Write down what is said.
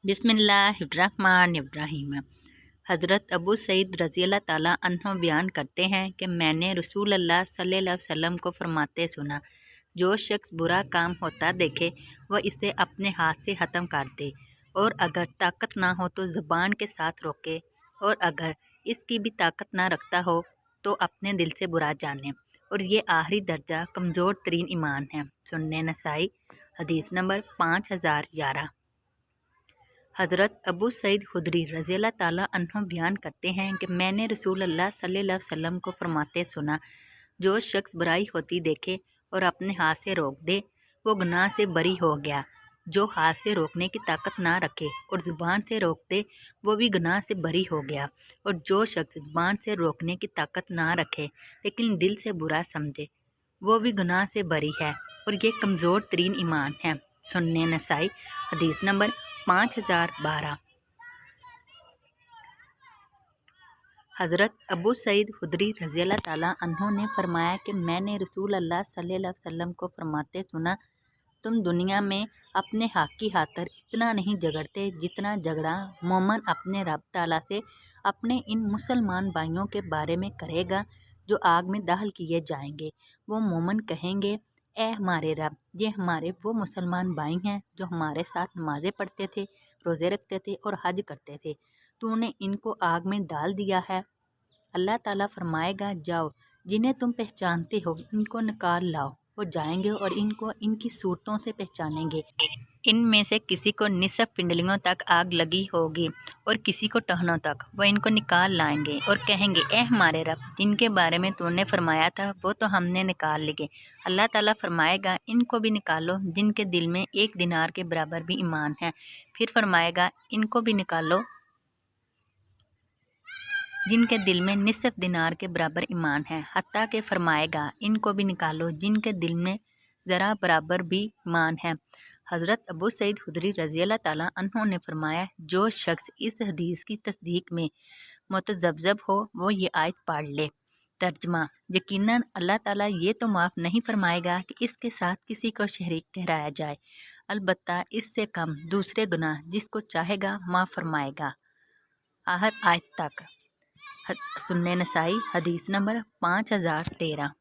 बिस्मिल्लाहिर्रहमानिर्रहीम। हज़रत अबू सईद रज़ी अल्लाह ताला अन्हो बयान करते हैं कि मैंने रसूल अल्लाह सल्लल्लाहु अलैहि वसल्लम को फरमाते सुना, जो शख्स बुरा काम होता देखे वह इसे अपने हाथ से ख़त्म कर दे, और अगर ताकत ना हो तो ज़ुबान के साथ रोके, और अगर इसकी भी ताकत ना रखता हो तो अपने दिल से बुरा जाने। और ये आखिरी दर्जा कमज़ोर तरीन ईमान है। सुन्ने नसाई हदीस नंबर 5011। हज़रत अबू सईद खुदरी रज़ी अल्लाह ताला अन्हो बयान करते हैं कि मैंने रसूल अल्लाह सल्लल्लाहु अलैहि वसल्लम को फरमाते सुना, जो शख्स बुराई होती देखे और अपने हाथ से रोक दे वो गुनाह से बरी हो गया। जो हाथ से रोकने की ताकत ना रखे और ज़ुबान से रोक दे वो भी गुनाह से बरी हो गया। और जो शख्स ज़ुबान से रोकने की ताकत ना रखे लेकिन दिल से बुरा समझे वो भी गुनाह से बरी है, और ये कमज़ोर तरीन ईमान है। सुन्ने नसाई हदीस नंबर 5012। हज़रत अबू सईद खुदरी रज़ी अल्लाह ताला अन्हो ने फरमाया कि मैंने रसूल अल्लाह सल्लल्लाहु अलैहि वसल्लम को फरमाते सुना, तुम दुनिया में अपने हक़ की खातिर इतना नहीं झगड़ते जितना झगड़ा मोमन अपने रब ताला से अपने इन मुसलमान भाइयों के बारे में करेगा जो आग में दाखिल किए जाएंगे। वो मोमन कहेंगे, ए हमारे रब, ये हमारे वो मुसलमान भाई हैं जो हमारे साथ नमाज़ें पढ़ते थे, रोज़े रखते थे और हज करते थे, तूने इनको आग में डाल दिया है। अल्लाह ताला फरमाएगा, जाओ, जिन्हें तुम पहचानते हो इनको निकाल लाओ। वो जाएंगे और इनको इनकी सूरतों से पहचानेंगे। इनमें से किसी को निसफ पिंडलियों तक आग लगी होगी और किसी को टहनों तक। वो इनको निकाल लाएंगे और कहेंगे, ए हमारे रब, जिनके बारे में तूने फरमाया था वो तो हमने निकाल लिए। अल्लाह ताला फरमाएगा, इनको भी निकालो जिनके दिल में एक दिनार के बराबर भी ईमान है। फिर फरमाएगा, इनको भी निकालो जिनके दिल में निसफ दिनार के बराबर ईमान है। हत्ता के फरमाएगा, इनको भी निकालो जिनके दिल में ज़रा बराबर भी ईमान है। हज़रत अबू सईद खुदरी रज़ी अल्लाह ताला अन्हों ने फरमाया, जो शख्स इस हदीस की तस्दीक में मुतज़ब्ज़ब हो वो ये आयत पढ़ ले। तर्जमा, यकीनन अल्लाह ताला ये तो माफ़ नहीं फरमाएगा कि इसके साथ किसी को शरीक ठहराया जाए, अलबत्ता इससे कम दूसरे गुनाह जिसको चाहेगा माफ़ फरमाएगा। आहर आयत तक। सुन्ने नसाई हदीस नंबर 5013।